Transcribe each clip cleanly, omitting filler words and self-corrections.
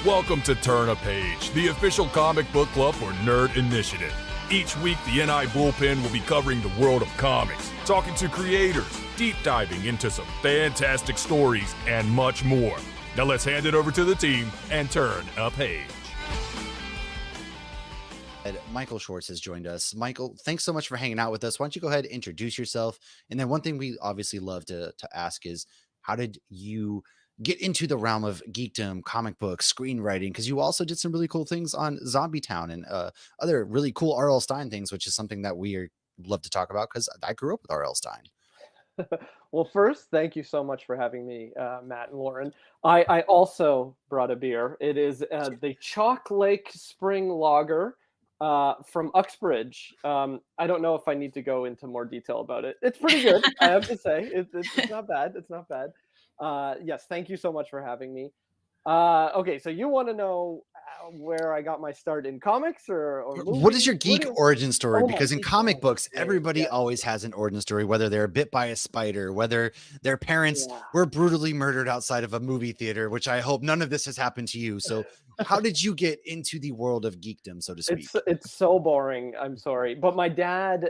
Welcome to Turn a Page, the official comic book club for Nerd Initiative. Each week, the NI Bullpen will be covering the world of comics, talking to creators, deep diving into some fantastic stories, and much more. Now let's hand it over to the team and turn a page. Michael Schwartz has joined us. Michael, thanks so much for hanging out with us. Why don't you go ahead and introduce yourself? And then one thing we obviously love to ask is, how did you get into the realm of geekdom, comic books, screenwriting? Because you also did some really cool things on Zombie Town and other really cool R.L. Stein things, which is something that we love to talk about because I grew up with R.L. Stein. Well, first, thank you so much for having me, Matt and Lauren. I also brought a beer. It is the Chalk Lake Spring Lager from Uxbridge. I don't know if I need to go into more detail about it. It's pretty good, I have to say. It's not bad. It's not bad. Yes, thank you so much for having me. Okay, so you want to know where I got my start in comics or movies? What is your geek origin story? Oh, because in comic books, everybody always has an origin story, whether they're bit by a spider, whether their parents were brutally murdered outside of a movie theater, which I hope none of this has happened to you. So how did you get into the world of geekdom, so to speak? It's so boring. I'm sorry. But my dad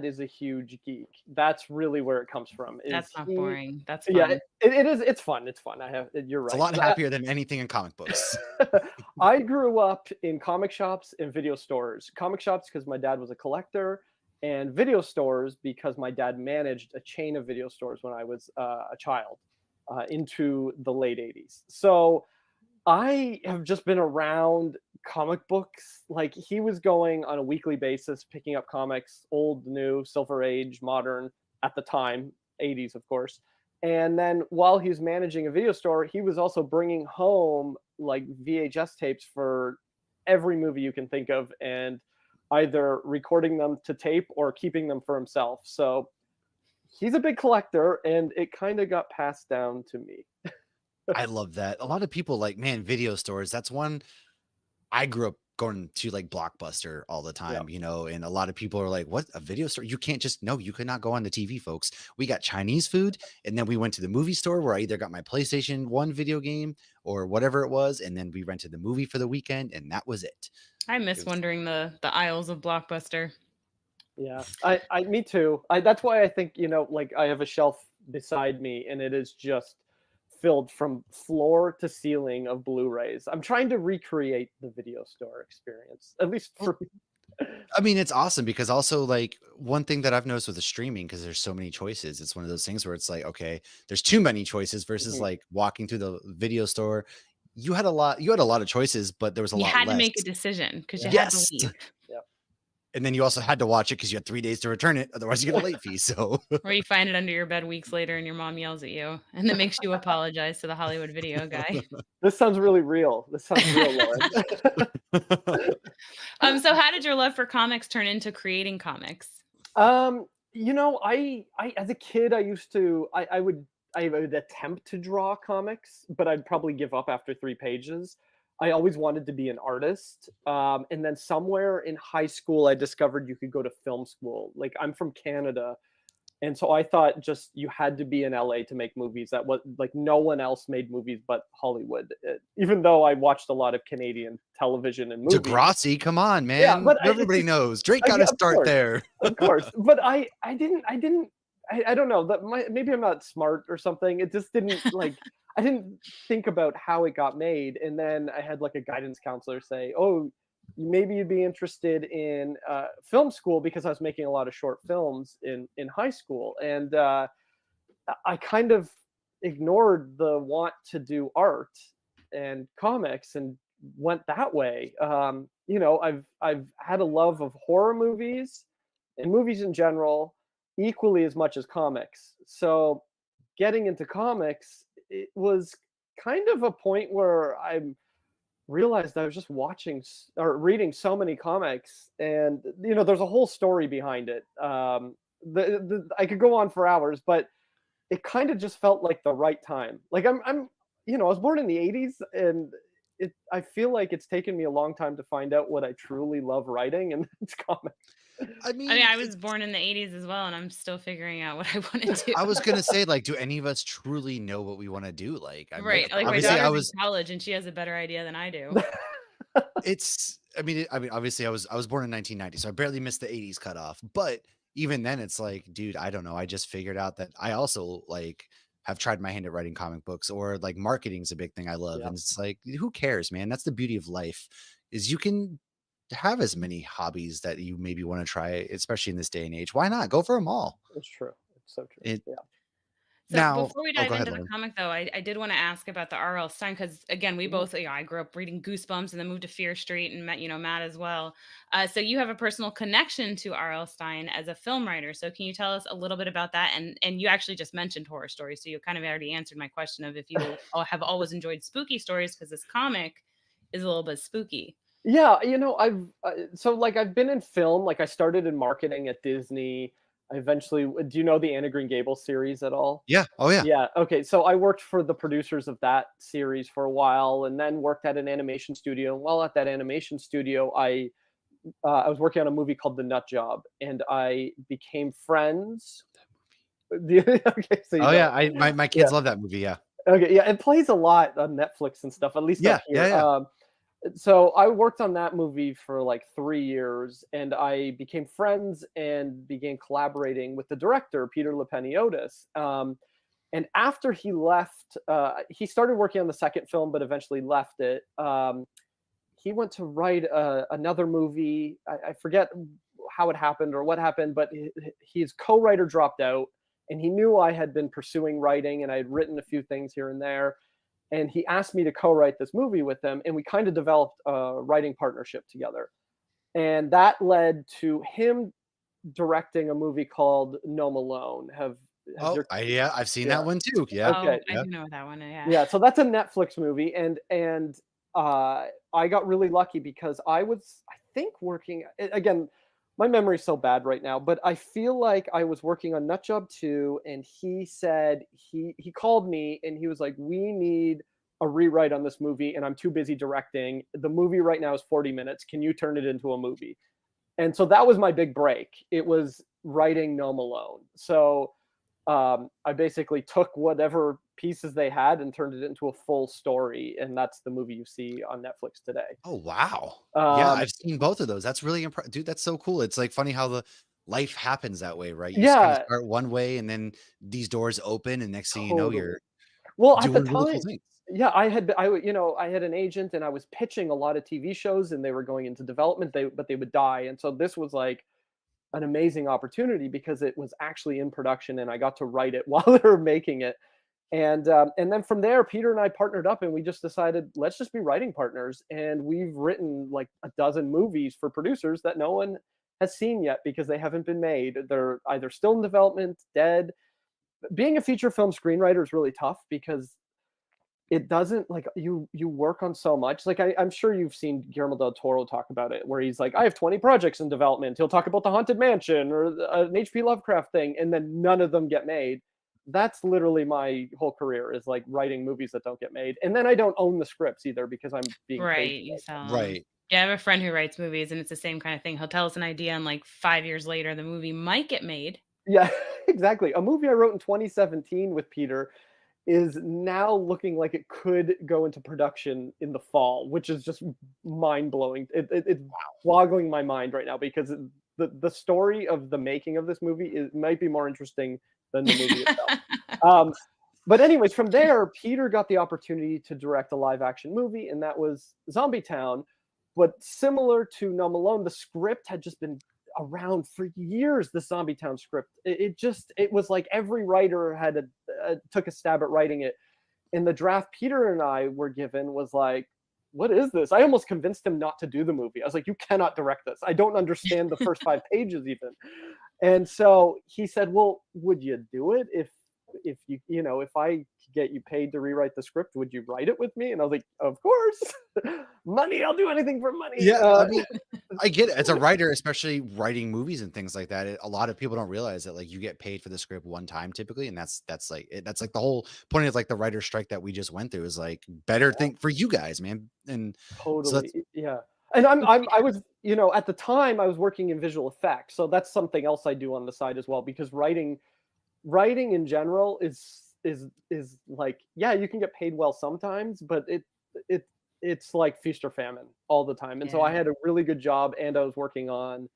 is a huge geek. That's really where it comes from. That's not boring. That's fun. Yeah, it is. It's fun. It's fun. You're right. It's a lot happier than anything in comic books. I grew up in comic shops and video stores. Comic shops because my dad was a collector, and video stores because my dad managed a chain of video stores when I was a child into the late 80s. So I have just been around comic books. Like, he was going on a weekly basis, picking up comics, old, new, Silver Age, modern at the time, 80s, of course. And then while he was managing a video store, he was also bringing home like VHS tapes for every movie you can think of and either recording them to tape or keeping them for himself. So he's a big collector, and it kind of got passed down to me. I love that. A lot of people like, man, video stores. That's one. I grew up going to like Blockbuster all the time, you know, and a lot of people are like, what, a video store? You can't just, no, you could not go on the TV, folks. We got Chinese food. And then we went to the movie store where I either got my PlayStation 1 video game or whatever it was. And then we rented the movie for the weekend, and that was it. I miss wandering the aisles of Blockbuster. Yeah, me too. That's why I think, you know, like I have a shelf beside me and it is just filled from floor to ceiling of Blu-rays. I'm trying to recreate the video store experience, at least for me. I mean, it's awesome because also like one thing that I've noticed with the streaming, because there's so many choices, it's one of those things where it's like, okay, there's too many choices versus like walking through the video store. You had a lot of choices, but there was a lot less. You had to make a decision because you had to leave. And then you also had to watch it because you had 3 days to return it. Otherwise, you get a late fee. So, or you find it under your bed weeks later and your mom yells at you and then makes you apologize to the Hollywood video guy. This sounds really real. This sounds real, Lauren. So how did your love for comics turn into creating comics? You know, I as a kid, I would attempt to draw comics, but I'd probably give up after 3 pages. I always wanted to be an artist. And then somewhere in high school, I discovered you could go to film school. Like, I'm from Canada. And so I thought just you had to be in LA to make movies. That was like, no one else made movies but Hollywood. Even though I watched a lot of Canadian television and movies. Degrassi, come on, man. Yeah, but everybody knows Drake got to start there. Of course. But I don't know, maybe I'm not smart or something. It just didn't like, I didn't think about how it got made. And then I had like a guidance counselor say, oh, maybe you'd be interested in film school, because I was making a lot of short films in high school. And I kind of ignored the want to do art and comics and went that way. You know, I've had a love of horror movies and movies in general equally as much as comics. So getting into comics, it was kind of a point where I realized I was just watching or reading so many comics, and you know, there's a whole story behind it. I could go on for hours, but it kind of just felt like the right time. Like I'm you know, I was born in the 80s, and I feel like it's taken me a long time to find out what I truly love writing, and it's comics. I I mean, mean, I was born in the 80s as well, and I'm still figuring out what I want to do. I was gonna say, like, do any of us truly know what we want to do? Like, I mean, Right. Like my obviously, I daughter's in was. college and she has a better idea than I do. I mean, obviously, I was born in 1990, so I barely missed the 80s cutoff. But even then, it's like, dude, I don't know. I just figured out that I also like have tried my hand at writing comic books, or like marketing is a big thing I love, Yeah, and it's like, who cares, man? That's the beauty of life, is you can have as many hobbies that you maybe want to try, especially in this day and age. Why not go for them all? it's true. It's so true. It Yeah. So now. before we Oh, dive go ahead, into the Lauren. comic, though, I did want to ask about the R.L. Stein because again, we Mhm. both, I grew up reading Goosebumps and then moved to Fear Street and met, Matt as well. So you have a personal connection to R.L. Stein as a film writer. So can you tell us a little bit about that? And you actually just mentioned horror stories, so you kind of already answered my question of if you have always enjoyed spooky stories because this comic is a little bit spooky. Yeah, I've been in film. Like I started in marketing at Disney. I eventually, do you know the Anna Green Gables series at all? Yeah. Oh, yeah. Yeah. Okay. So I worked for the producers of that series for a while, and then worked at an animation studio. And while at that animation studio, I was working on a movie called The Nut Job, and I became friends. Okay, so you Oh, know yeah. it. My Yeah. kids love that movie. Yeah. Okay. Yeah. It plays a lot on Netflix and stuff, at least up Yeah. Yeah. here. Yeah. So I worked on that movie for like 3 years, and I became friends and began collaborating with the director, Peter Lepeniotis. And after he left, he started working on the second film, but eventually left it. He went to write another movie. I forget how it happened or what happened, but his co-writer dropped out, and he knew I had been pursuing writing, and I had written a few things here and there. And he asked me to co-write this movie with him, and we kind of developed a writing partnership together. And that led to him directing a movie called Gnome Alone. Has Oh, your yeah. I've seen Yeah. that one too. Yeah. Oh, Okay. I Yeah. do know that one. Yeah. Yeah, so that's a Netflix movie, and I got really lucky because I was, I think, working again. My memory's so bad right now, but I feel like I was working on Nutjob 2, and he said he called me and he was like, "We need a rewrite on this movie, and I'm too busy directing. The movie right now is 40 minutes. Can you turn it into a movie?" And so that was my big break. It was writing Gnome Alone. So I basically took whatever pieces they had and turned it into a full story, and that's the movie you see on Netflix today. Oh, wow. Yeah, Um, I've seen both of those. That's really dude, that's so cool. It's, like, funny how the life happens that way, right? You just kinda yeah, start one way, and then these doors open, and next thing you know, totally. you're Well, at the doing really cool time, things. yeah, I had an agent, and I was pitching a lot of TV shows, and they were going into development. But they would die, and so this was like an amazing opportunity because it was actually in production, and I got to write it while they were making it. And then from there, Peter and I partnered up, and we just decided, let's just be writing partners. And we've written like a dozen movies for producers that no one has seen yet because they haven't been made. They're either still in development, dead. Being a feature film screenwriter is really tough because it doesn't, like, you work on so much. Like I'm sure you've seen Guillermo del Toro talk about it, where he's like, I have 20 projects in development. He'll talk about the Haunted Mansion or an HP Lovecraft thing, and then none of them get made. That's literally my whole career, is like writing movies that don't get made. And then I don't own the scripts either because I'm being paid Right. to You write sell them. them. Right. Yeah, I have a friend who writes movies, and it's the same kind of thing. He'll tell us an idea, and like 5 years later, the movie might get made. Yeah, exactly. A movie I wrote in 2017 with Peter is now looking like it could go into production in the fall, which is just mind blowing. It's boggling my mind right now because the story of the making of this movie might be more interesting than the movie itself. Um, but anyways, from there, Peter got the opportunity to direct a live action movie, and that was Zombie Town. But similar to No Malone, the script had just been around for years. The Zombie Town script, it was like every writer took a stab at writing it. And the draft Peter and I were given was like, what is this? I almost convinced him not to do the movie. I was like, you cannot direct this. I don't understand the first 5 pages even. And so he said, well, would you do it if if I could get you paid to rewrite the script, would you write it with me? And I was like, of course. Money, I'll do anything for money. Yeah, I mean, I get it. As a writer, especially writing movies and things like that, a lot of people don't realize that, like, you get paid for the script one time typically, and that's like the whole point of like the writer strike that we just went through is like better thing for you guys, man. And so Totally. that's Yeah. And I was, at the time I was working in visual effects, so that's something else I do on the side as well, because writing in general is like, yeah, you can get paid well sometimes, but it it's like feast or famine all the time. And so I Yeah. had a really good job, and I was working on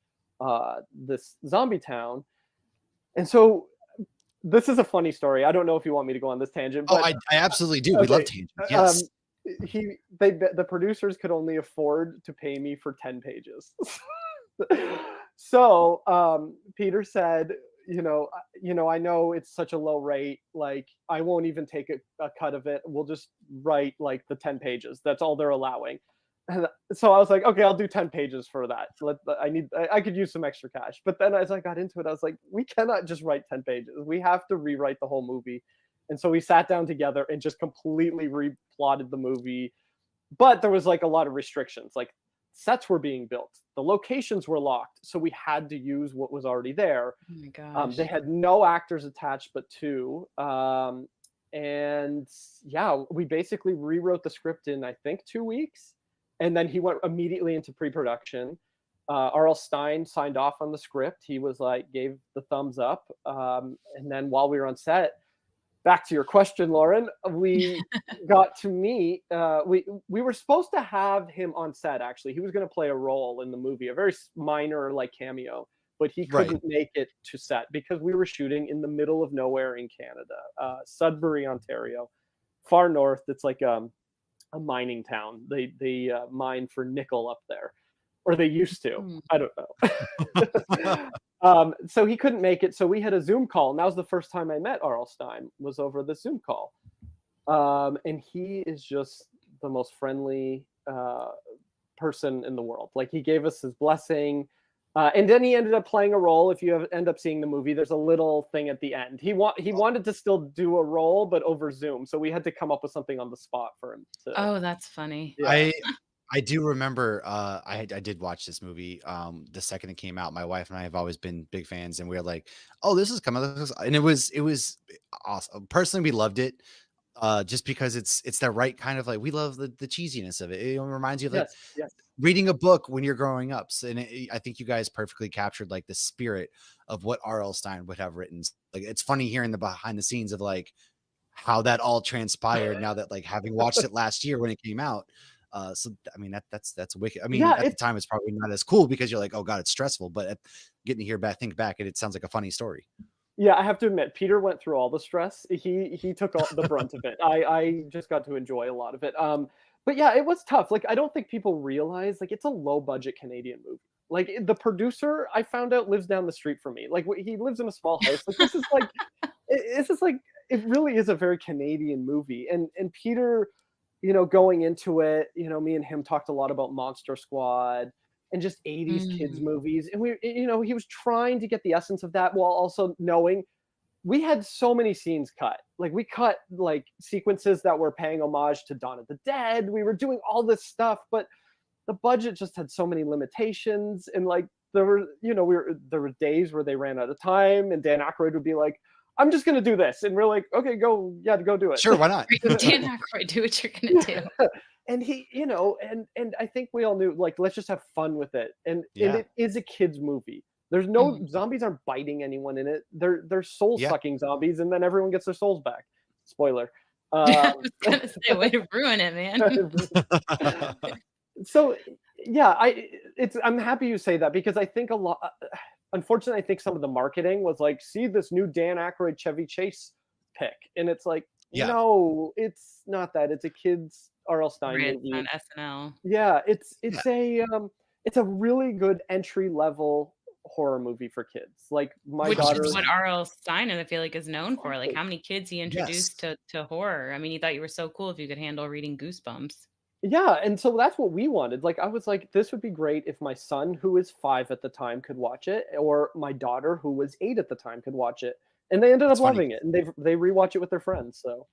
this zombie town. And so this is a funny story. I don't know if you want me to go on this tangent, Oh, but I absolutely do. We love okay. tangents. Um, Yes. the producers could only afford to pay me for 10 pages. So Peter said, I know it's such a low rate, like I won't even take a cut of it. We'll just write like the 10 pages. That's all they're allowing. And so I was like, okay, I'll do 10 pages for that. I could use some extra cash. But then as I got into it, I was like, we cannot just write 10 pages. We have to rewrite the whole movie. And so we sat down together and just completely replotted the movie. But there was like a lot of restrictions. Like sets were being built, the locations were locked, so we had to use what was already there. Oh my They gosh. had no actors attached but two. And yeah, we basically rewrote the script in, I think, 2 weeks. And then he went immediately into pre-production. R.L. Stine signed off on the script. He was like, gave the thumbs up. And then while we were on set, back to your question, Lauren, we got to meet. We were supposed to have him on set. Actually, he was going to play a role in the movie, a very minor like cameo, but he Right. couldn't make it to set because we were shooting in the middle of nowhere in Canada, Sudbury, Ontario, far north. It's like a mining town. They mine for nickel up there, or they used to. Hmm. I don't know. So he couldn't make it. So we had a Zoom call, and that was the first time I met R.L. Stine, was over the Zoom call. And he is just the most friendly person in the world. Like he gave us his blessing. And then he ended up playing a role. If you end up seeing the movie, there's a little thing at the end. He wanted to still do a role, but over Zoom. So we had to come up with something on the spot for him to. Oh, that's funny. Yeah. I do remember I did watch this movie the second it came out. My wife and I have always been big fans, and we were like, oh, this is coming, and it was awesome. Personally, we loved it just because it's the right kind of, like, we love the cheesiness of it. It reminds you of like Yes. reading a book when you're growing up. So, and I think you guys perfectly captured like the spirit of what R.L. Stine would have written. Like, it's funny hearing the behind the scenes of like how that all transpired now that, like, having watched it last year when it came out. So I mean that's wicked. I mean, Yeah, at the time it's probably not as cool because you're like, oh god, it's stressful. But getting to hear back, think back, it sounds like a funny story. Yeah, I have to admit, Peter went through all the stress. He took all the brunt of it. I just got to enjoy a lot of it. But yeah, it was tough. Like I don't think people realize, like, it's a low budget Canadian movie. Like the producer, I found out, lives down the street from me. Like he lives in a small house. Like this is like, it really is a very Canadian movie. And Peter, going into it, me and him talked a lot about Monster Squad and just 80s kids Mm. movies. And he was trying to get the essence of that while also knowing we had so many scenes cut. Like we cut like sequences that were paying homage to Dawn of the Dead. We were doing all this stuff, but the budget just had so many limitations. And like there were days where they ran out of time, and Dan Aykroyd would be like, I'm just gonna do this. And we're like, okay, go do it. Sure, why not? Dan Aykroyd, do what you're gonna do. And he, and I think we all knew, like, let's just have fun with it. And Yeah. it is a kid's movie. There's no zombies aren't biting anyone in it. They're soul sucking zombies, and then everyone gets their souls back. Spoiler. I was gonna say, way to ruin it, man. So yeah, I'm happy you say that, because I think a lot. Unfortunately, I think some of the marketing was like, see this new Dan Aykroyd Chevy Chase pick, and it's like, Yeah. no, it's not that. It's a kid's R.L. Stine Right, movie. on SNL. Yeah, it's a really good entry level horror movie for kids. Like my Which daughter. is what R.L. Stine, I feel like, is known for. Like, how many kids he introduced Yes. to horror. I mean, he thought you were so cool if you could handle reading Goosebumps. Yeah, and so that's what we wanted. Like I was like, this would be great if my son, who is 5 at the time, could watch it, or my daughter, who was 8 at the time, could watch it. And they ended up That's funny. loving it, and they rewatch it with their friends. So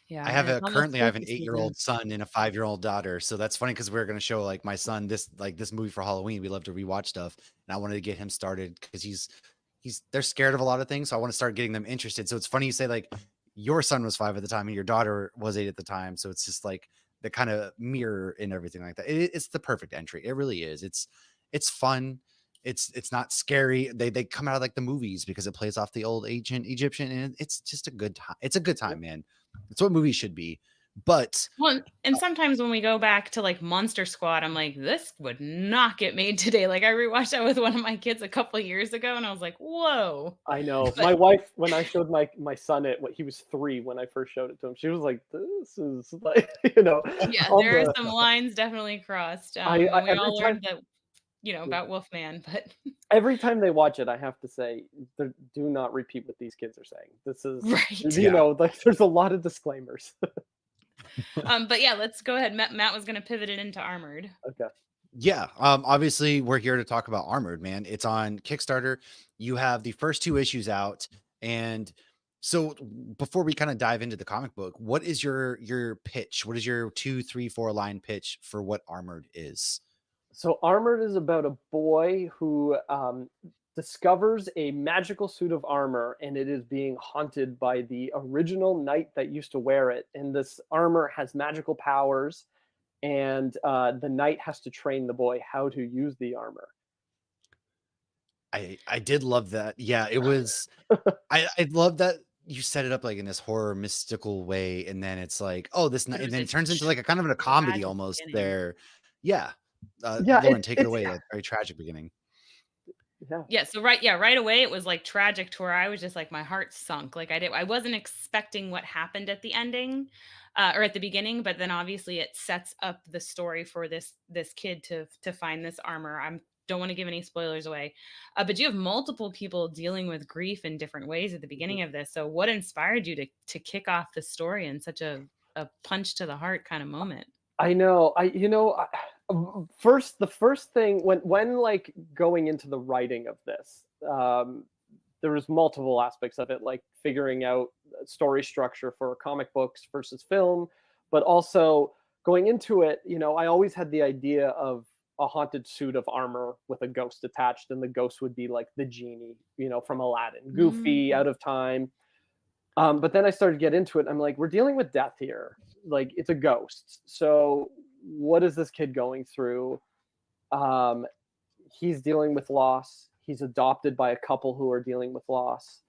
Yeah, I have it's almost currently I have an spooky 8-year-old son and a 5-year-old daughter. So that's funny because we're going to show like my son this movie for Halloween. We love to rewatch stuff, and I wanted to get him started because they're scared of a lot of things. So I want to start getting them interested. So it's funny you say like your son was 5 at the time and your daughter was 8 at the time. So it's just like the kind of mirror and everything like that. It's the perfect entry. It really is. It's fun. It's not scary. They come out of like the movies because it plays off the old ancient Egyptian, and it's just a good time. It's a good time, man. It's what movies should be. But Well, and sometimes when we go back to like Monster Squad, I'm like, this would not get made today. Like I rewatched that with one of my kids a couple of years ago, and I was like, whoa. I know. But My wife, when I showed my son it, he was 3 when I first showed it to him. She was like, "This is like, yeah, all there are the." some lines definitely crossed. I And we every all time learned that, about Wolfman, but every time they watch it, I have to say, do not repeat what these kids are saying. This is, right. yeah, like there's a lot of disclaimers. But yeah, let's go ahead. Matt was gonna pivot it into Armored. Okay. yeah. Obviously, we're here to talk about Armored, man. It's on Kickstarter. You have the first 2 issues out, and so before we kind of dive into the comic book, what is your pitch? What is your 2, 3, 4 line pitch for what Armored is? So Armored is about a boy who discovers a magical suit of armor, and it is being haunted by the original knight that used to wear it. And this armor has magical powers, and the knight has to train the boy how to use the armor. I did love that. Yeah, it was. I love that you set it up like in this horror mystical way, and then it's like, oh, this, But it and was then a it turns into like a kind of a comedy tragic almost beginning. there. Yeah, Yeah, Lauren, take it it's away. A very tragic beginning. yeah. Yeah, so right away it was like tragic to where I was just like my heart sunk. Like I wasn't expecting what happened at the ending or at the beginning, but then obviously it sets up the story for this kid to find this armor. I don't want to give any spoilers away. But you have multiple people dealing with grief in different ways at the beginning of this. So what inspired you to kick off the story in such a punch to the heart kind of moment? I know. The first thing when like going into the writing of this, there was multiple aspects of it, like figuring out story structure for comic books versus film, but also going into it, I always had the idea of a haunted suit of armor with a ghost attached, and the ghost would be like the genie, from Aladdin, goofy, Mm. out of time. But then I started to get into it. I'm like, we're dealing with death here. Like, it's a ghost. So what is this kid going through? Um, he's dealing with loss. He's adopted by a couple who are dealing with loss.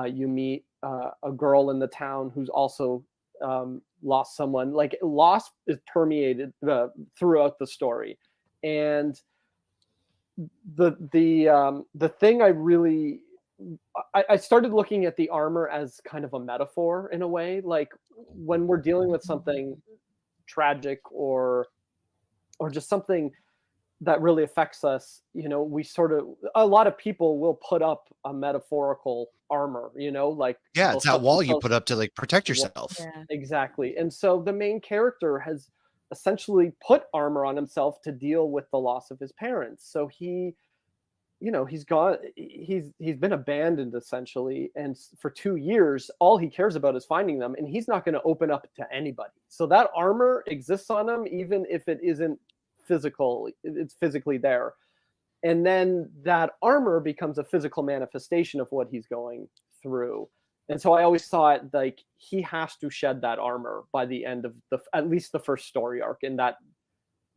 You meet a girl in the town who's also lost someone. Like, loss is permeated throughout the story. And the thing I started looking at the armor as kind of a metaphor in a way. Like, when we're dealing with something tragic or just something that really affects us, we a lot of people will put up a metaphorical armor, like Yeah, they'll it's that put wall you themselves. put up to like protect Well, yourself. Yeah. exactly. And so the main character has essentially put armor on himself to deal with the loss of his parents. So he's been abandoned essentially, and for 2 years all he cares about is finding them, and he's not going to open up to anybody. So that armor exists on him, even if it isn't physical, it's physically there. And then that armor becomes a physical manifestation of what he's going through. And so I always thought, like, he has to shed that armor by the end of at least the first story arc, and that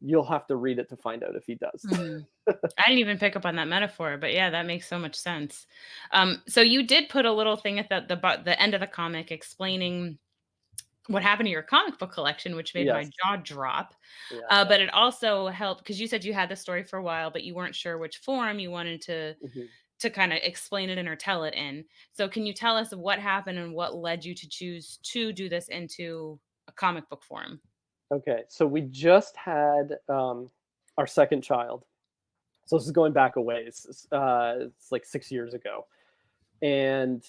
you'll have to read it to find out if he does. Mhm. I didn't even pick up on that metaphor, but yeah, that makes so much sense. So you did put a little thing at the end of the comic explaining what happened to your comic book collection, which made my Yes. jaw drop. Yeah. But it also helped because you said you had the story for a while, but you weren't sure which form you wanted Mhm. to kind of explain it in or tell it in. So can you tell us what happened and what led you to choose to do this into a comic book form? Okay, so we just had our second child. So this is going back a ways. It's like 6 years ago, and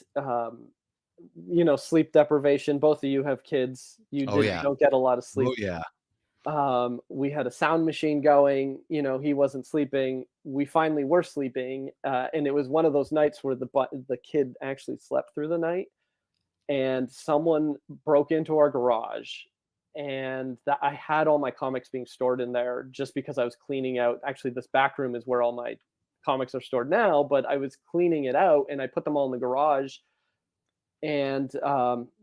sleep deprivation. Both of you have kids. You Oh did yeah. don't get a lot of sleep. Oh yeah. We had a sound machine going. He wasn't sleeping. We finally were sleeping, and it was one of those nights where the kid actually slept through the night, and someone broke into our garage, and that I had all my comics being stored in there just because I was cleaning out. Actually, this back room is where all my comics are stored now, but I was cleaning it out, and I put them all in the garage. And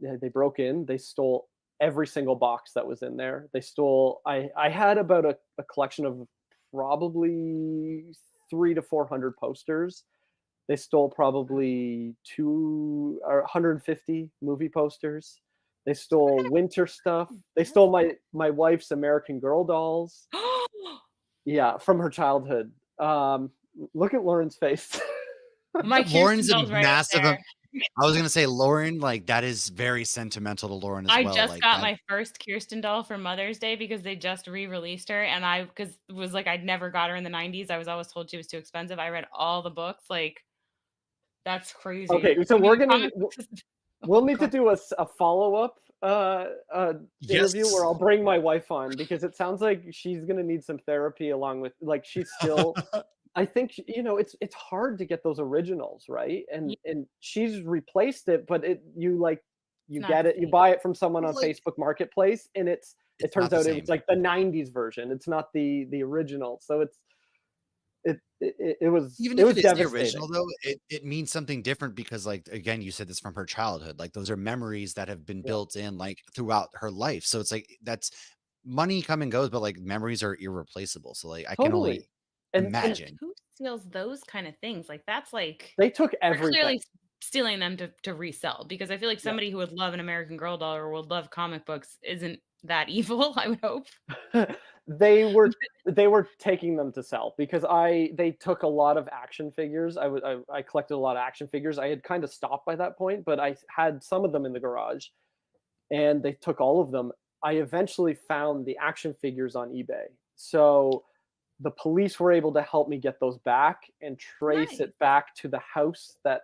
they broke in. They stole every single box that was in there. They stole. I had about a collection of probably 300 to 400 posters. They stole probably 150 movie posters. They stole winter stuff. They stole my wife's American Girl dolls. Yeah, from her childhood. Look at Lauren's face. My Kirsten Lauren's a doll's right up massive. there. I was gonna say Lauren, like that is very sentimental to Lauren as I well. just Like got that. my first Kirsten doll for Mother's Day because they just re-released her, and because it was like I'd never got her in the 90s. I was always told she was too expensive. I read all the books. Like, that's crazy. Okay, so I we're mean, gonna comic books is- we'll oh, need to God. do a follow-up interview Yes. where I'll bring my wife on, because it sounds like she's gonna need some therapy along with, like, she's still. I think it's hard to get those originals, right? Yeah, And she's replaced it, but you it's not get the it, you same. buy it from someone on Like Facebook Marketplace, and it it's turns not the out it same. was like the '90s version. It's not the original, so it was Even it if was it is the original, devastating. though, it means something different because, like, again, you said this from her childhood. Like, those are memories that have been Yeah, built in, like, throughout her life. So it's like that's money come and goes, but like memories are irreplaceable. So like I can only totally. And imagine. Who steals those kind of things? Like, that's like they took they're clearly everything. stealing them to resell, because I feel like Yeah. somebody who would love an American Girl doll or would love comic books isn't that evil, I would hope. They were taking them to sell, because they took a lot of action figures. I collected a lot of action figures. I had kind of stopped by that point, but I had some of them in the garage, and they took all of them. I eventually found the action figures on eBay. So the police were able to help me get those back and trace Nice. it back to the house that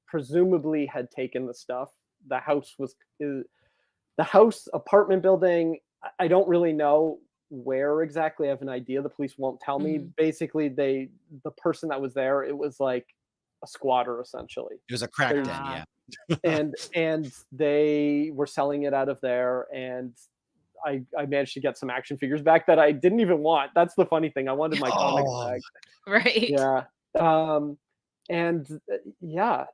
presumably had taken the stuff. The house was the house apartment building. I don't really know where exactly. I have an idea. The police won't tell me. Mhm. Basically, the person that was there, it was like a squatter essentially. It was a crack There's den, Ah, yeah. and they were selling it out of there, and I managed to get some action figures back that I didn't even want. That's the funny thing. I wanted my comics Oh, back. right. Yeah. Um, and yeah.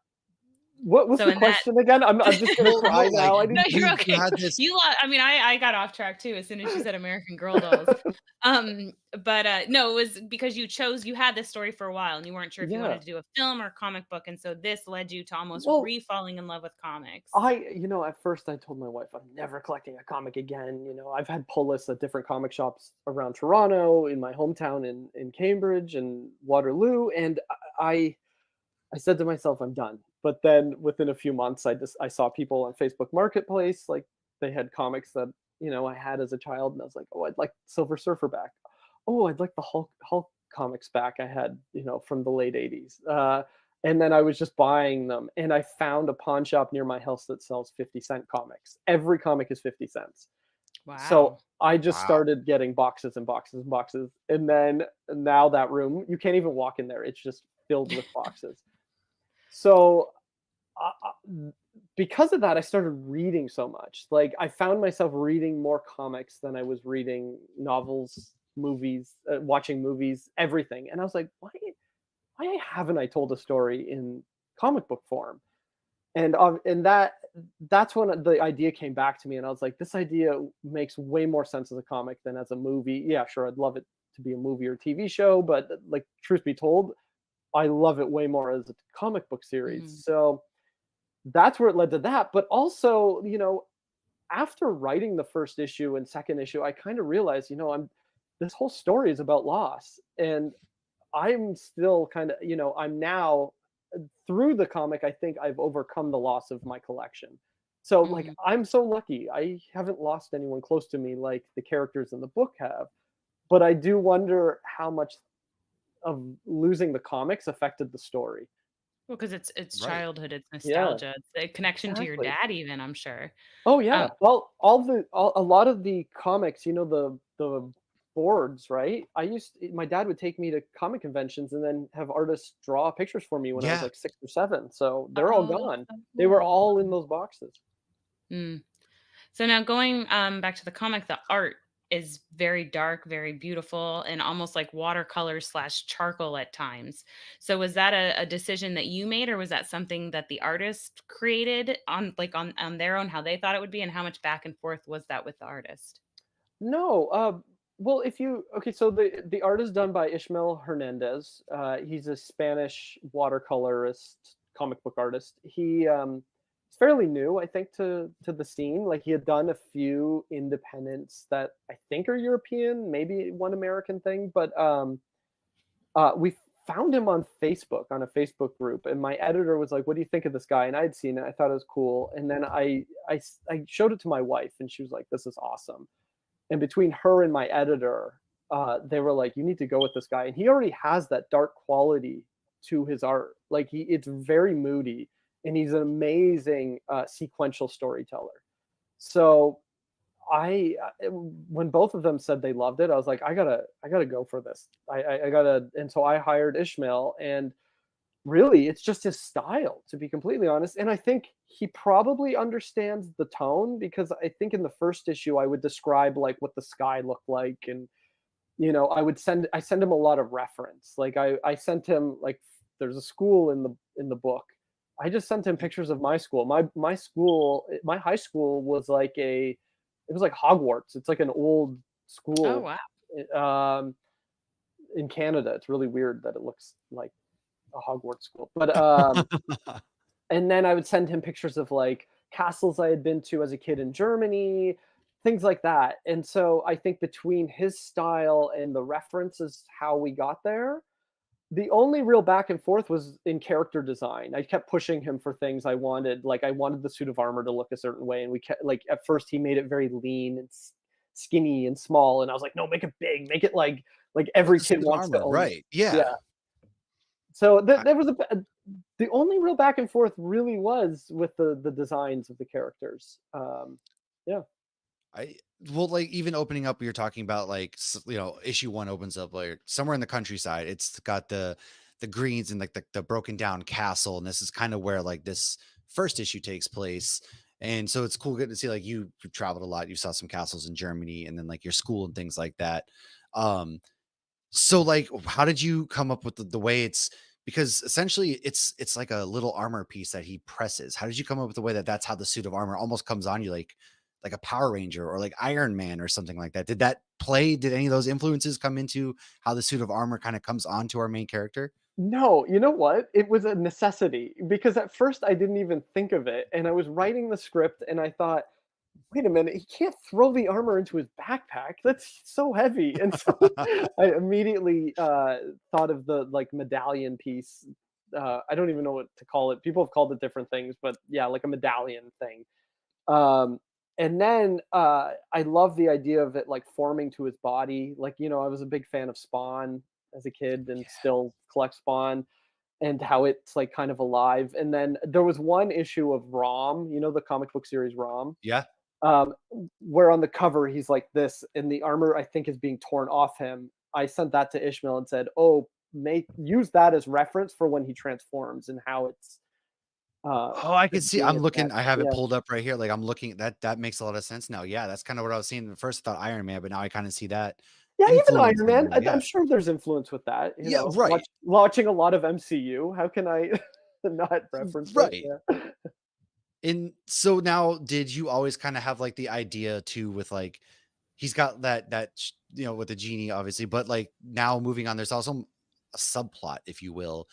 What was So the in that question again? I'm just gonna well, cry like now. I No, didn't. you're you okay. had this. I mean, I got off track too as soon as you said American Girl dolls. But no, it was because you had this story for a while and you weren't sure if you Yeah. wanted to do a film or comic book, and so this led you to almost Well, re-falling in love with comics. at first I told my wife I'm never collecting a comic again. I've had pull lists at different comic shops around Toronto, in my hometown in Cambridge and Waterloo, and I said to myself I'm done. But then within a few months, I saw people on Facebook Marketplace, like they had comics that I had as a child, and I was like, oh, I'd like Silver Surfer back. Oh, I'd like the Hulk comics back. I had from the late '80s. And then I was just buying them, and I found a pawn shop near my house that sells 50-cent comics. Every comic is 50 cents. So Wow. I just Wow. started getting boxes and boxes and boxes. And then now that room, you can't even walk in there. It's just filled with boxes. So because of that, I started reading so much. Like, I found myself reading more comics than I was reading novels, movies, watching movies, everything. And I was like, why haven't I told a story in comic book form? And that's when the idea came back to me, and I was like, this idea makes way more sense as a comic than as a movie. Yeah, sure, I'd love it to be a movie or TV show, but like, truth be told, I love it way more as a comic book series. Mhm. So that's where it led to that. But also, after writing the first issue and second issue, I kind of realized, this whole story is about loss. And I'm still kind of, I'm now through the comic, I think I've overcome the loss of my collection. So like, Mhm. I'm so lucky. I haven't lost anyone close to me like the characters in the book have. But I do wonder how much of losing the comics affected the story. Well, because it's Right. childhood, it's Yeah, nostalgia, it's a connection to your exactly. dad even, I'm sure. Oh Um, yeah. Well, a lot of the comics, the boards, right? My dad would take me to comic conventions and then have artists draw pictures for me when I was Yeah. like 6 or 7. So they're all oh, that's gone. so They were cool. all in those boxes. Mm. So now going back to the comic, the art is very dark, very beautiful, and almost like watercolor slash charcoal at times. So was that a decision that you made, or was that something that the artist created on like on their own, how they thought it would be, and how much back and forth was that with the artist? No, well, if you okay, so the art is done by Ishmael Hernandez. He's a Spanish watercolorist, comic book artist. He's fairly new, I think, to the scene. Like he had done a few independents that I think are European, maybe one American thing, but we found him on Facebook on a Facebook group, and my editor was like, "What do you think of this guy?" And I'd seen it, I thought it was cool, and then I showed it to my wife, and she was like, "This is awesome." And between her and my editor, they were like, "You need to go with this guy." And he already has that dark quality to his art. Like it's very moody, and he's an amazing sequential storyteller. So when both of them said they loved it, I was like, I gotta go for this. I gotta. And so I hired Ishmael, and really, it's just his style, to be completely honest. And I think he probably understands the tone, because I think in the first issue I would describe like what the sky looked like, and I send him a lot of reference. Like I sent him, like, there's a school in the book. I just sent him pictures of my school. My school, my high school was like it was like Hogwarts. It's like an old Oh school wow. um in Canada. It's really weird that it looks like a Hogwarts school. But and then I would send him pictures of like castles I had been to as a kid in Germany, things like that. And so I think between his style and the references, how we got there, the only real back and forth was in character design. I kept pushing him for things I wanted. Like I wanted the suit of armor to look a certain way, and we kept, like, at first he made it very lean and skinny and small, and I was like, no, make it big, make it like every The kid suit wants to armor, own it. right? Yeah. Yeah. So I, there was the only real back and forth really was with the designs of the characters. Yeah. I well, like even opening up, you're talking about like issue one opens up like somewhere in the countryside. It's got the greens and like the broken down castle, and this is kind of where like this first issue takes place. And so it's cool getting to see like you traveled a lot. You saw some castles in Germany, and then like your school and things like that. Um, So, like, how did you come up with the way it's because essentially it's like a little armor piece that he presses. How did you come up with the way that that's how the suit of armor almost comes on you like a Power Ranger or like Iron Man or something like that? Did that play? Did any of those influences come into how the suit of armor kind of comes onto our main character? No, you know what? It was a necessity, because at first I didn't even think of it, and I was writing the script and I thought, wait a minute, he can't throw the armor into his backpack. That's so heavy. And so I immediately thought of the like medallion piece. I don't even know what to call it. People have called it different things, but yeah, like a medallion thing. Um, and then I love the idea of it like forming to his body. Like, I was a big fan of Spawn as a kid, and still collect Spawn, and how it's like kind of alive. And then there was one issue of Rom, the comic book series Rom, Yeah. um, where on the cover he's like this, and the armor I think is being torn off him. I sent that to Ishmael and said, "Oh, use that as reference for when he transforms and how it's Oh, I can see. being I'm looking. attached." I have it Yeah, pulled up right here. Like I'm looking. That makes a lot of sense now. Yeah, that's kind of what I was seeing at first. I thought Iron Man, but now I kind of see that yeah, even influence Iron in Man. there. I'm Yeah. sure there's influence with that. Yeah. Right. Watching a lot of MCU. How can I not reference it? Right. Yeah. And so now, did you always kind of have like the idea too with like he's got with the genie obviously, but like now moving on, there's also a subplot, if you will.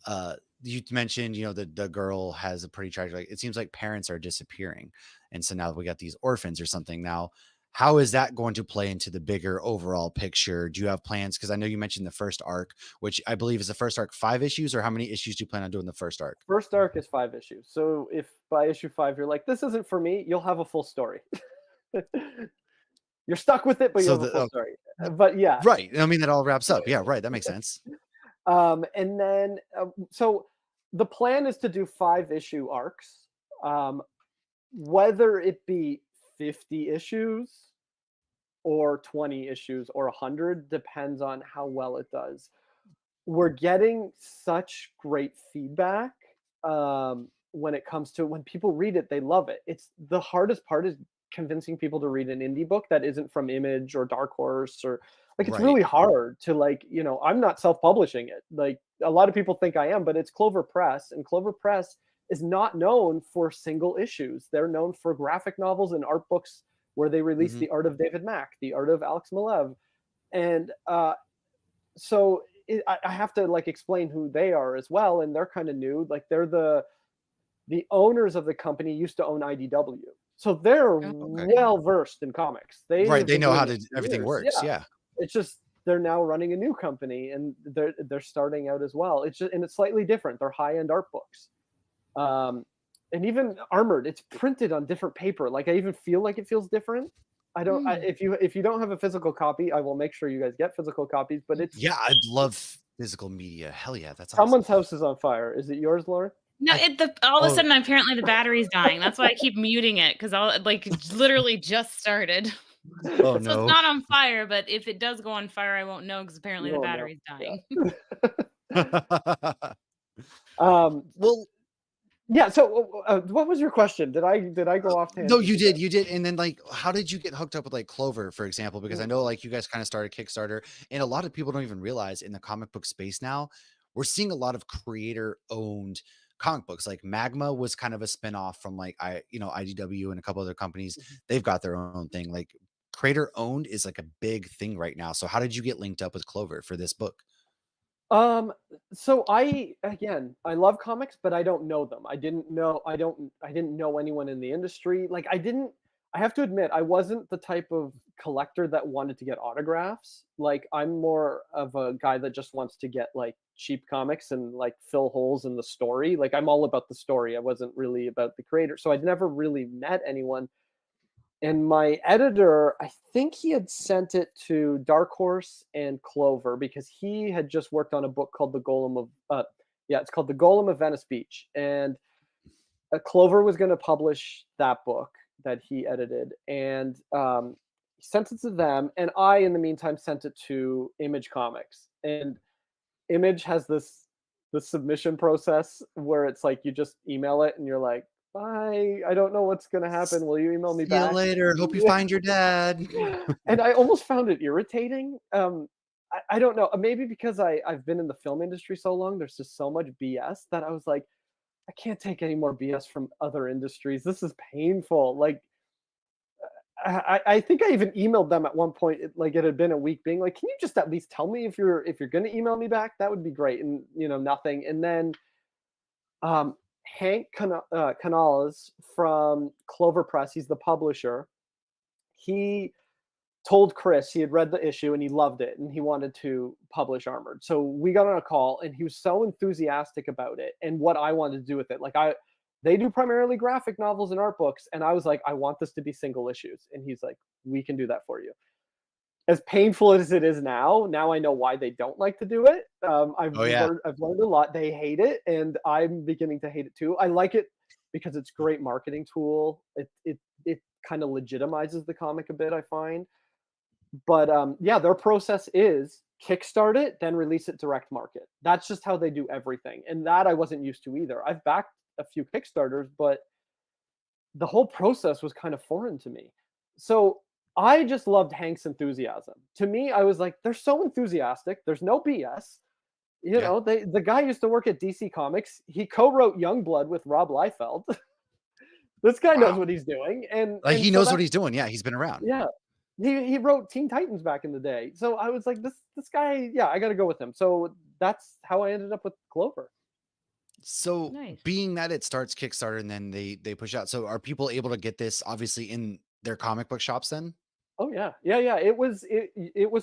Yeah. You mentioned the girl has a pretty tragic. Like it seems like parents are disappearing, and so now we got these orphans or something. Now, how is that going to play into the bigger overall picture? Do you have plans? Because I know you mentioned the first arc, which I believe is the first arc 5 issues, or how many issues do you plan on doing the first arc? First arc is 5 issues. So if by issue 5 you're like, this isn't for me, you'll have a full story. You're stuck with it, but you So have a full story. But yeah. right. I mean, that all wraps up. Yeah, right. That makes sense. And then, so the plan is to do 5 issue arcs, whether it be 50 issues or 20 issues or 100, depends on how well it does. We're getting such great feedback when it comes to when people read it, they love it. It's the hardest part is convincing people to read an indie book that isn't from Image or Dark Horse, or like, it's Right. really hard to, like, I'm not self-publishing it. Like, a lot of people think I am, but it's Clover Press, and Clover Press is not known for single issues. They're known for graphic novels and art books where they release Mhm. The Art of David Mack, The Art of Alex Malev, and so I have to, like, explain who they are as well, and they're kind of new. Like, they're the owners of the company used to own IDW, so they're Oh, Okay. okay. well versed in comics. They Right. have They been know doing how this to for everything years. works. Yeah, Yeah. it's just they're now running a new company, and they're starting out as well. It's slightly different. They're high end art books, um, and even Armored. It's printed on different paper. Like, I even feel like it feels different. I don't. Hmm. If you don't have a physical copy, I will make sure you guys get physical copies. But it's Yeah. I'd love physical media. Hell yeah. That's awesome. someone's house is on fire. Is it yours, Laura? No, I, all of a oh, sudden apparently the battery's dying. That's why I keep muting it, because I'll like literally just started. oh So it's no. not on fire, but if it does go on fire, I won't know, because apparently You the won't know. battery's dying. Um, Well, yeah. So, what was your question? Did I go off no, tangent again? you did. And then, like, how did you get hooked up with, like, Clover, for example? Because I Mm. know, like, you guys kind of started Kickstarter, and a lot of people don't even realize in the comic book space now, we're seeing a lot of creator owned comic books. Like Magma was kind of a spinoff from, like, IDW and a couple other companies. Mhm. They've got their own thing. Like, creator owned is like a big thing right now. So how did you get linked up with Clover for this book? Um, so I love comics, but I don't know them. I didn't know anyone in the industry. Like, I have to admit, I wasn't the type of collector that wanted to get autographs. Like, I'm more of a guy that just wants to get, like, cheap comics and, like, fill holes in the story. Like, I'm all about the story. I wasn't really about the creator. So I'd never really met anyone. And my editor, I think he had sent it to Dark Horse and Clover because he had just worked on a book called The Golem of yeah, it's called The Golem of Venice Beach, and Clover was going to publish that book that he edited, and he sent it to them, and I, in the meantime, sent it to Image Comics, and Image has the submission process where it's like you just email it, and you're like, bye, I don't know what's going to happen. Will you email me See you back? later. Hope you find your dad. And I almost found it irritating. I don't know. Maybe because I've been in the film industry so long, there's just so much BS that I was like, I can't take any more BS from other industries. This is painful. Like, I think I even emailed them at one point. Like, it had been a week, being like, "Can you just at least tell me if you're going to email me back? That would be great." And nothing. And then Hank Canales from Clover Press, he's the publisher. He told Chris he had read the issue and he loved it and he wanted to publish Armored. So we got on a call and he was so enthusiastic about it and what I wanted to do with it. Like, they do primarily graphic novels and art books, and I was like, I want this to be single issues. And he's like, we can do that for you. As painful as it is now I know why they don't like to do it. Oh yeah. I've learned a lot. They hate it, and I'm beginning to hate it too. I like it because it's a great marketing tool. It kind of legitimizes the comic a bit, I find. But yeah, their process is kickstart it, then release it direct market. That's just how they do everything, and that I wasn't used to either. I've backed a few Kickstarters, but the whole process was kind of foreign to me. So I just loved Hank's enthusiasm. To me, I was like, they're so enthusiastic. There's no BS. Yeah. The guy used to work at DC Comics. He co-wrote Youngblood with Rob Liefeld. This guy knows Wow. what he's doing, and Like, he so knows what that's he's doing. Yeah, he's been around. yeah. He wrote Teen Titans back in the day. So I was like, this guy, yeah, I got to go with him. So that's how I ended up with Clover. So Nice. being that it starts Kickstarter and then they push out. So are people able to get this obviously in their comic book shops then? Oh yeah, yeah, yeah. It was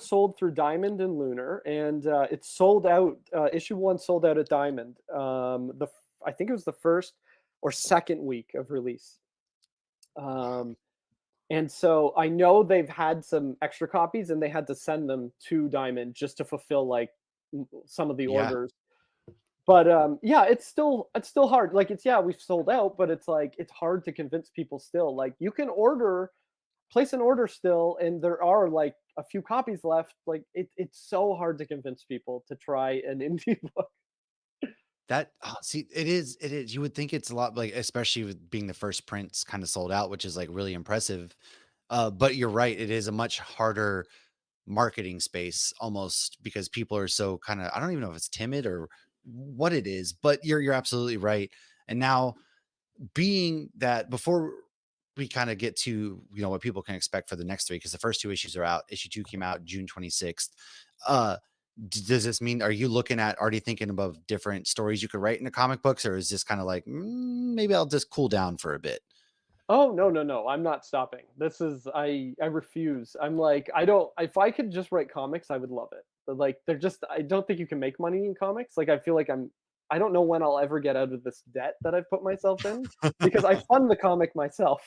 sold through Diamond and Lunar, and it's sold out. Issue one sold out at Diamond. I think it was the first or second week of release. Um, and so I know they've had some extra copies, and they had to send them to Diamond just to fulfill, like, some of the Yeah. orders. But yeah, it's still hard. Like, yeah, we've sold out, but it's like it's hard to convince people still. Like, you can place an order still, and there are, like, a few copies left. Like, it's so hard to convince people to try an indie book. See, it is. You would think it's a lot like, especially with being the first prints kind of sold out, which is like really impressive. But you're right, it is a much harder marketing space almost because people are so kind of, I don't even know if it's timid or what it is, but you're absolutely right. And now being that before we kind of get to, what people can expect for the next three, because the first two issues are out. Issue two came out June 26th. Uh does this mean, are you looking at already thinking about different stories you could write in the comic books, or is this kind of like, maybe I'll just cool down for a bit? Oh, no, no, no, I'm not stopping. This is I refuse. I'm like, I don't if I could just write comics, I would love it. But, like, they're just I don't think you can make money in comics. Like, I feel like I don't know when I'll ever get out of this debt that I've put myself in because I fund the comic myself.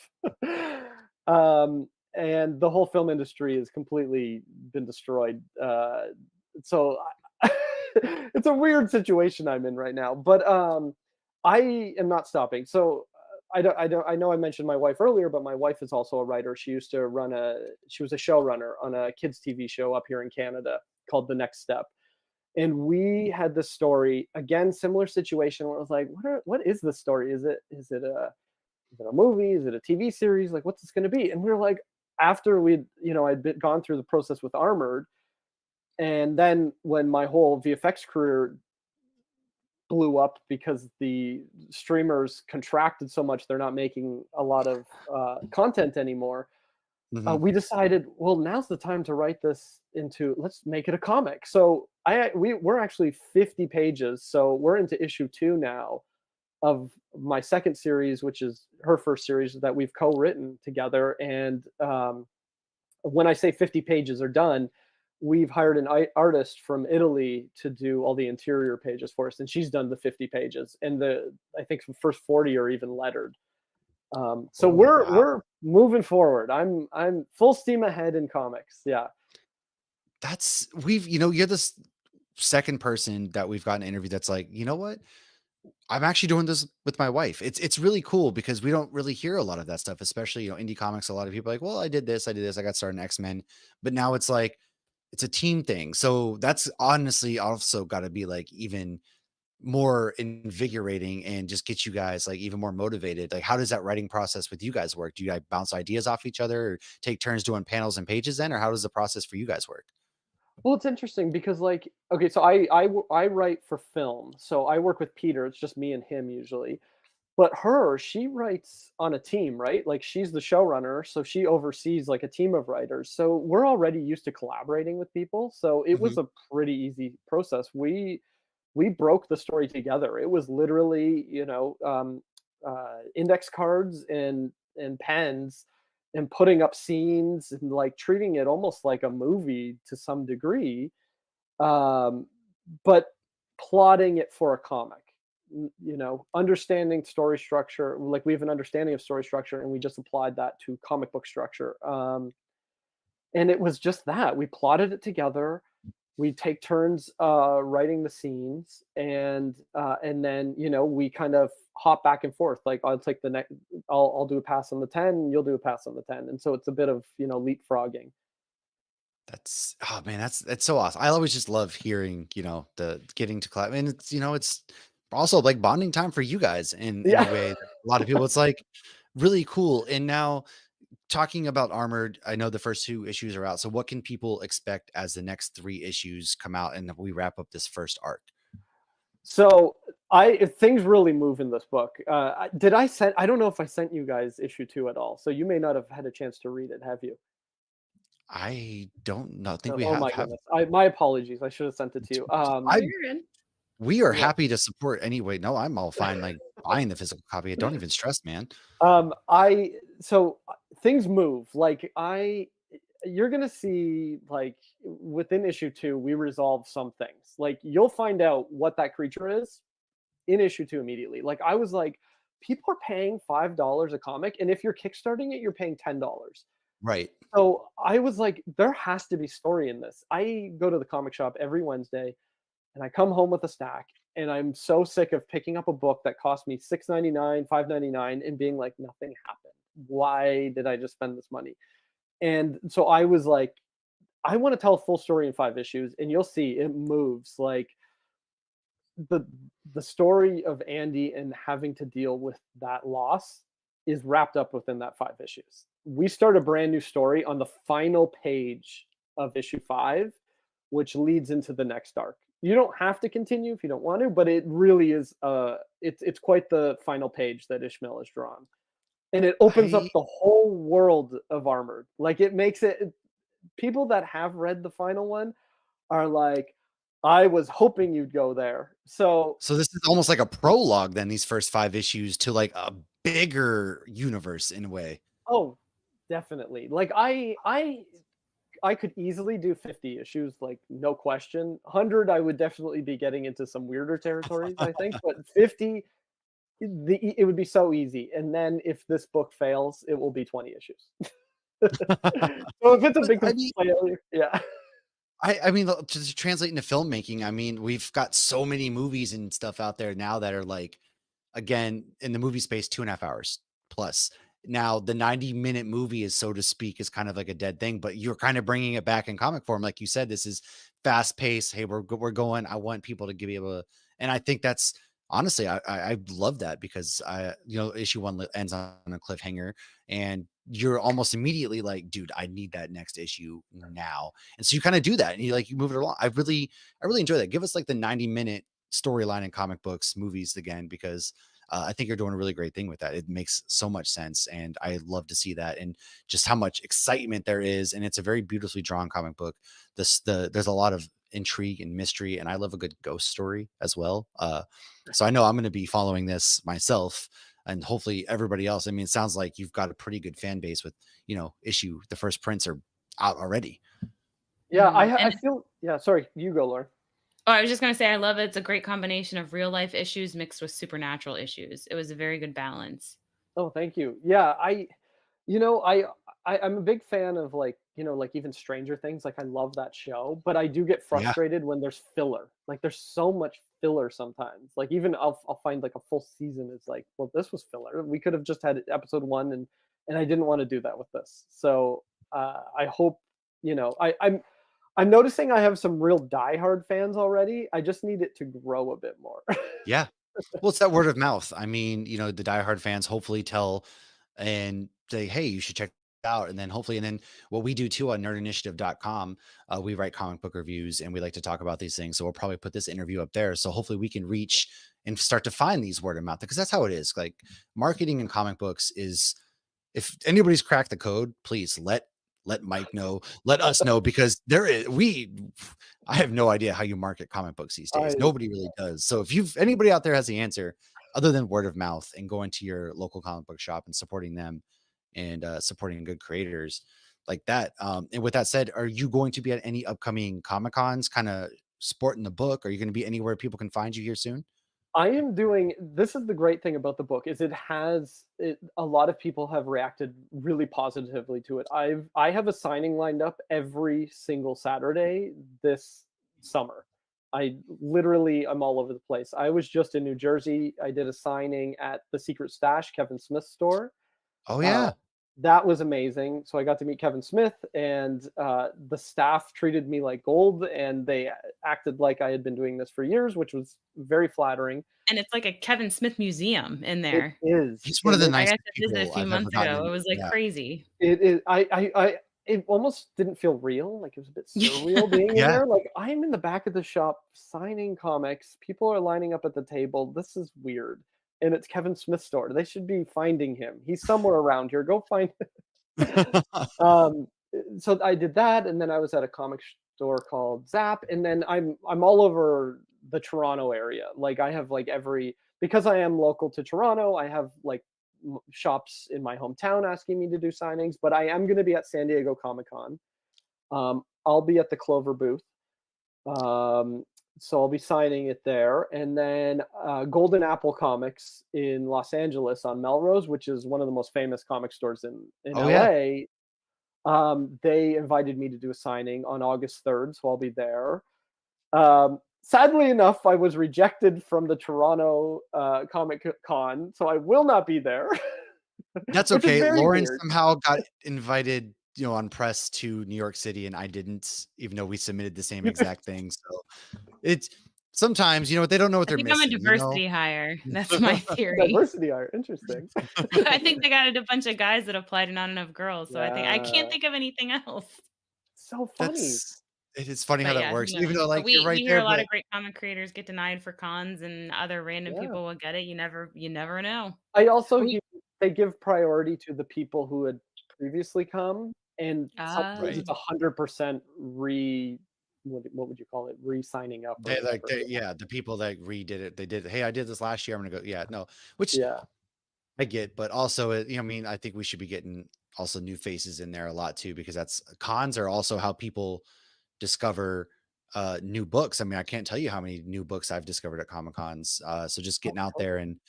Um, and the whole film industry has completely been destroyed. So it's a weird situation I'm in right now, but I am not stopping. So I know I mentioned my wife earlier, but my wife is also a writer. She was a showrunner on a kids TV show up here in Canada called The Next Step. And we had this story again, similar situation where it was like, what is this story? Is it a movie? Is it a TV series? Like, what's this going to be? And we were like, after gone through the process with Armored, and then when my whole VFX career blew up because the streamers contracted so much, they're not making a lot of content anymore. Mhm. We decided, well, now's the time to write this into. Let's make it a comic. So we're actually 50 pages. So we're into issue 2 now of my second series, which is her first series that we've co-written together. And when I say 50 pages are done, we've hired an artist from Italy to do all the interior pages for us, and she's done the 50 pages, and I think the first 40 are even lettered. So Oh, wow. we're moving forward. I'm full steam ahead in comics. Yeah. You're this second person that we've gotten an interview that's like, you know what? I'm actually doing this with my wife. It's really cool because we don't really hear a lot of that stuff, especially, indie comics. A lot of people are like, well, I did this, I got started in X-Men, but now it's like it's a team thing. So that's honestly also got to be like even more invigorating and just get you guys like even more motivated. Like, how does that writing process with you guys work? Do you guys bounce ideas off each other or take turns doing panels and pages then, or how does the process for you guys work? Well, it's interesting because, like, okay, so I write for film, so I work with Peter. It's just me and him usually. But she writes on a team, right? Like, she's the showrunner, so she oversees like a team of writers. So we're already used to collaborating with people. So it was Mhm. a pretty easy process. We broke the story together. It was literally, index cards and pens and putting up scenes and like treating it almost like a movie to some degree, um, but plotting it for a comic. Understanding story structure. Like, we have an understanding of story structure, and we just applied that to comic book structure. And it was just that we plotted it together. We take turns writing the scenes, and then we kind of hop back and forth. Like, I'll take the next, I'll do a pass on the 10, you'll do a pass on the 10, and so it's a bit of leapfrogging. That's oh man, that's so awesome. I always just love hearing, the getting to class, and it's also like bonding time for you guys in a Yeah. way that a lot of people, it's like really cool. And now talking about Armored, I know the first two issues are out. So what can people expect as the next three issues come out and we wrap up this first arc? So things really move in this book. I don't know if I sent you guys issue 2 at all. So you may not have had a chance to read it, have you? I don't know. Think No, we oh my have goodness. My apologies. I should have sent it to you. Oh, I you're good. we are Yeah. happy to support anyway. No, I'm all fine like buying the physical copy. Don't even stress, man. I so things move. Like, you're gonna see, like, within issue 2, we resolve some things. Like, you'll find out what that creature is in issue 2 immediately. Like, I was like, people are paying $5 a comic, and if you're kickstarting it, you're paying $10. Right. So I was like, there has to be story in this. I go to the comic shop every Wednesday, and I come home with a stack, and I'm so sick of picking up a book that cost me $6.99, $5.99, and being like, nothing happened. Why did I just spend this money? And so I was like, I want to tell a full story in 5 issues, and you'll see it moves. Like, the the story of Andy and having to deal with that loss is wrapped up within that 5 issues. We start a brand new story on the final page of issue 5, which leads into the next arc. You don't have to continue if you don't want to, but it really is it's quite the final page that Ishmael has drawn. And it opens up I the whole world of Armored. Like it makes it people that have read the final one are like, I was hoping you'd go there. So, So this is almost like a prologue then, these first 5 issues to like a bigger universe in a way. oh, definitely. Like I could easily do 50 issues, like no question. 100, I would definitely be getting into some weirder territories, I think. But 50, it would be so easy. And then if this book fails, it will be 20 issues. So if it's a But big I mean, failure, yeah. I mean, to translate into filmmaking, I mean, we've got so many movies and stuff out there now that are like, again, in the movie space, 2.5 hours plus. Now, the 90-minute movie is, so to speak, is kind of like a dead thing, but you're kind of bringing it back in comic form. Like you said, this is fast paced. Hey, we're going. I want people to be able to, and I think that's honestly, I love that because issue 1 ends on a cliffhanger, and you're almost immediately like, dude, I need that next issue now. And so you kind of do that and you move it along. I really enjoy that. Give us like the 90-minute storyline in comic books, movies again, because I think you're doing a really great thing with that. It makes so much sense. And I love to see that and just how much excitement there is. And it's a very beautifully drawn comic book. There's a lot of intrigue and mystery. And I love a good ghost story as well. So I know I'm going to be following this myself and hopefully everybody else. I mean, it sounds like you've got a pretty good fan base with, the first prints are out already. Yeah, Mhm. I And feel yeah, sorry, you go, Laura. oh, I was just gonna say I love it. It's a great combination of real life issues mixed with supernatural issues. It was a very good balance. Oh, thank you. Yeah, you know, I'm a big fan of like, like even Stranger Things. Like I love that show, but I do get Yeah. frustrated when there's filler. Like there's so much filler sometimes. Like even I'll find like a full season is like, well, this was filler. We could have just had episode 1 and I didn't want to do that with this. So I hope, I'm noticing I have some real diehard fans already. I just need it to grow a bit more. Yeah. Well, it's that word of mouth. I mean, the diehard fans hopefully tell and say, hey, you should check it out. And then what we do too on nerdinitiative.com, we write comic book reviews and we like to talk about these things. So we'll probably put this interview up there. So hopefully we can reach and start to find these word of mouth because that's how it is. Like marketing in comic books is, if anybody's cracked the code, please let Mike know, let us know because I have no idea how you market comic books these days. I Nobody really does. So if anybody out there has the answer other than word of mouth and going to your local comic book shop and supporting them and supporting good creators like that. And with that said, are you going to be at any upcoming Comic Cons kind of sporting the book? Are you going to be anywhere people can find you here soon? I am doing this is the great thing about the book is a lot of people have reacted really positively to it. I have a signing lined up every single Saturday this summer. I'm all over the place. I was just in New Jersey. I did a signing at the Secret Stash, Kevin Smith's store. Oh Uh, yeah. that was amazing. So I got to meet Kevin Smith, and the staff treated me like gold, and they acted like I had been doing this for years, which was very flattering. And it's like a Kevin Smith museum in It there. is. He's one of It the is. I got nicest to visit a people few I've ever months ago. gotten. It was like Yeah. crazy. It is. It almost didn't feel real. Like it was a bit surreal being in Yeah. there. Like I'm in the back of the shop signing comics. People are lining up at the table. This is weird. And it's Kevin Smith's store. They should be finding him. He's somewhere around here. Go find Um, so I did that, and then I was at a comic store called Zap, and then I'm all over the Toronto area. Like I have like because I am local to Toronto, I have like shops in my hometown asking me to do signings. But I am going to be at San Diego Comic Con. I'll be at the Clover booth. Um, so I'll be signing it there, and then Golden Apple Comics in Los Angeles on Melrose, which is one of the most famous comic stores in Oh yeah. LA. They invited me to do a signing on August 3rd, so I'll be there. Sadly enough, I was rejected from the Toronto Comic Con, so I will not be there, That's which is okay. very Lauren weird. somehow got invited, on press to New York City, and I didn't, even though we submitted the same exact thing. So it's sometimes, they don't know what I they're think I'm a missing, diversity hire. That's my theory. Diversity are interesting. I think they got a bunch of guys that applied and not enough girls. So I can't Yeah, think of anything else. so funny. That's it is funny how But that yeah, works, even though, but like, you're we right hear there, a lot but of great comic creators get denied for cons, and other random Yeah. people will get it. You never know. I also We hear they give priority to the people who had previously come, and sometimes right. it's 100% what would you call it? Re-signing up or whatever. Yeah, the people that redid it, they did, "Hey, I did this last year, I'm gonna go." Yeah, no, which Yeah. I get, but also, I mean, I think we should be getting also new faces in there a lot too, because that's cons are also how people discover new books. I mean, I can't tell you how many new books I've discovered at Comic Cons. So just Oh, getting out there totally. and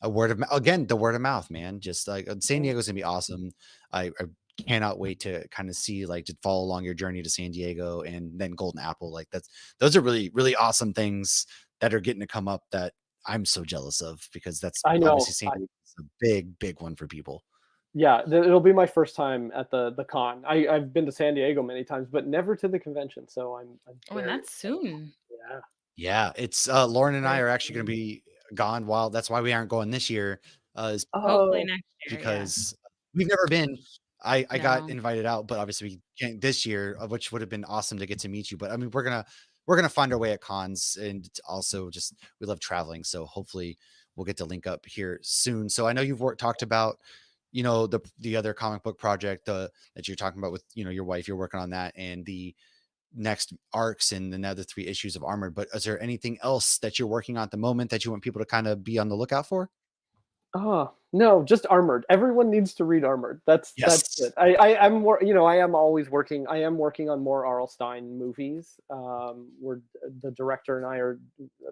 a word of again, the word of mouth, man. Just like San Yeah. Diego's gonna be awesome. I cannot wait to kind of see, like, to follow along your journey to San Diego and then Golden Apple. Like, those are really, really awesome things that are getting to come up that I'm so jealous of, because that's I obviously know. San Diego is a big, big one for people. Yeah, it'll be my first time at the con. I've been to San Diego many times, but never to the convention, so I'm Oh, and very that's soon. yeah. Yeah, it's Lauren and I Very are actually gonna soon. be gone. While that's why we aren't going this year, is Hopefully Oh, next year. Yeah. because we've never been. I got No. invited out, but obviously we can't this year, which would have been awesome to get to meet you. But I mean, we're gonna find our way at cons, and also just we love traveling, so hopefully we'll get to link up here soon. So I know you've talked about, the other comic book project that you're talking about with, your wife. You're working on that, and the next arcs and another 3 issues of Armored. But is there anything else that you're working on at the moment that you want people to kind of be on the lookout for? oh, no, just Armored. Everyone needs to read Armored. That's Yes. it. I'm more, I am always working. I am working on more R.L. Stine movies. We're the director and I are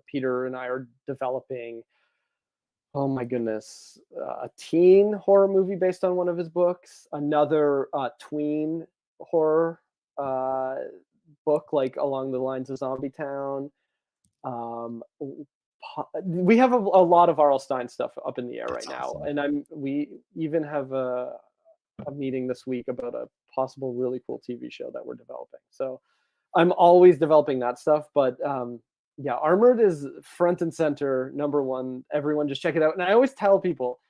Peter and I are developing. Oh my goodness, a teen horror movie based on one of his books. Another tween horror uh, book, like along the lines of Zombie Town. Um, we have a lot of R.L. Stine stuff up in the air right That's now, awesome. and we even have a meeting this week about a possible really cool TV show that we're developing. So I'm always developing that stuff, but yeah, Armored is front and center, number one. Everyone just check it out. And I always tell people,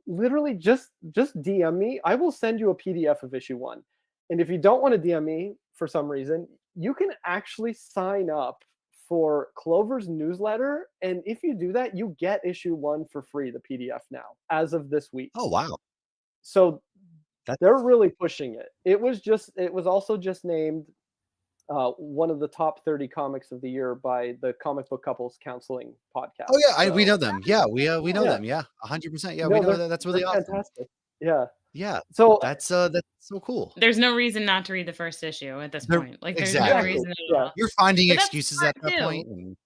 literally just DM me. I will send you a PDF of issue 1. And if you don't want to DM me for some reason, you can actually sign up for Clover's newsletter. And if you do that, you get issue 1 for free, the PDF now, as of this week. Oh, wow. So they're That's really pushing it. It was also just named one of the top 30 comics of the year by the Comic Book Couples Counseling oh podcast. yeah, we So know them. Yeah, we know yeah, them. Yeah, 100%. Yeah, we no, know that. That's really they're awesome. fantastic. Yeah. Yeah, So that's so cool. There's no reason not to read the first issue at this They're point. Like, there's no exactly. exactly. reason at Yeah. all. You're finding But that's excuses at smart that too. point, and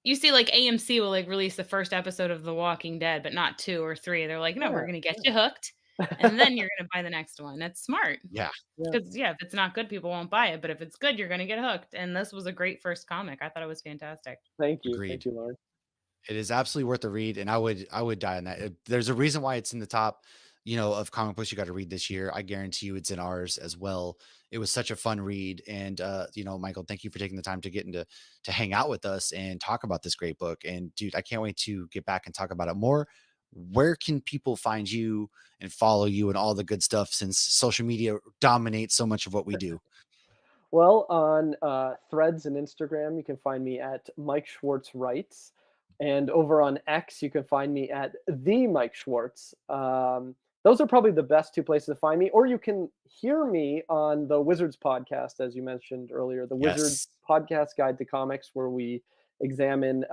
You see, like, AMC will, like, release the first episode of The Walking Dead, but not 2 or 3. They're like, "No, we're Yeah. gonna get you hooked, and then you're gonna buy the next one." That's smart. yeah, Yeah. Because yeah, if it's not good, people won't buy it, but if it's good, you're gonna get hooked, and this was a great first comic. I thought it was fantastic. Thank you. Thank agreed. you, Lauren. It is absolutely worth a read, and I would die on that. There's a reason why it's in the top, of comic books you got to read this year. I guarantee you, it's in ours as well. It was such a fun read, and Michael, thank you for taking the time to get into to hang out with us and talk about this great book. And dude, I can't wait to get back and talk about it more. Where can people find you and follow you and all the good stuff, since social media dominates so much of what we do? Well, on Threads and Instagram, you can find me at Mike Schwartz Writes, and over on X, you can find me at the Mike Schwartz. Those are probably the best 2 places to find me. Or you can hear me on the Wizards podcast, as you mentioned earlier, the Wizards Yes. podcast guide to comics, where we examine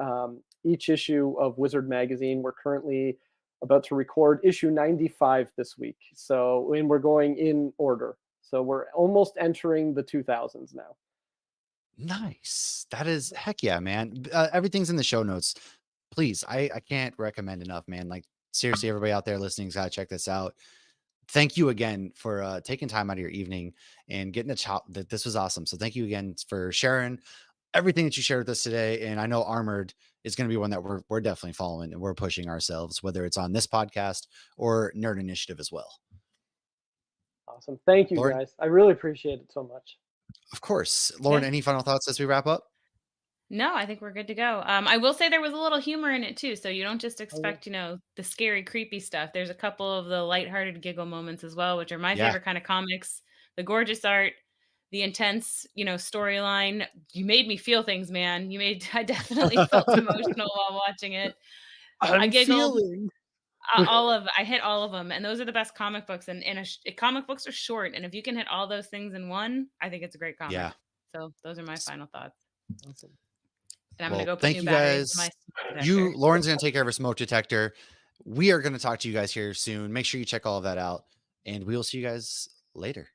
each issue of Wizard magazine. We're currently about to record issue 95 this week, and we're going in order. So we're almost entering the 2000s now. Nice. That is heck yeah, man. Everything's in the show notes. Please, I can't recommend enough, man. Like, seriously, everybody out there listening's gotta check this out. Thank you again for taking time out of your evening and getting to chat. That this was awesome. So thank you again for sharing everything that you shared with us today. And I know Armored is going to be one that we're definitely following and we're pushing ourselves, whether it's on this podcast or Nerd Initiative as well. Awesome. Thank you, Lauren, guys. I really appreciate it so much. of course. Lauren, Yeah. any final thoughts as we wrap up? No, I think we're good to go. I will say there was a little humor in it too, so you don't just Oh, yeah. expect, the scary, creepy stuff. There's a couple of the lighthearted giggle moments as well, which are my Yeah. favorite kind of comics. The gorgeous art, the intense, storyline. You made me feel things, man. I definitely felt emotional while watching it. I I'm giggled. feeling. I hit all of them, and those are the best comic books. And comic books are short, and if you can hit all those things in one, I think it's a great comic. Yeah. So those are my S- final thoughts. Awesome. And I'm gonna Well, go put thank new you batteries in my guys. smoke detector. Lauren's going to take care of her smoke detector. We are going to talk to you guys here soon. Make sure you check all of that out, and we will see you guys later.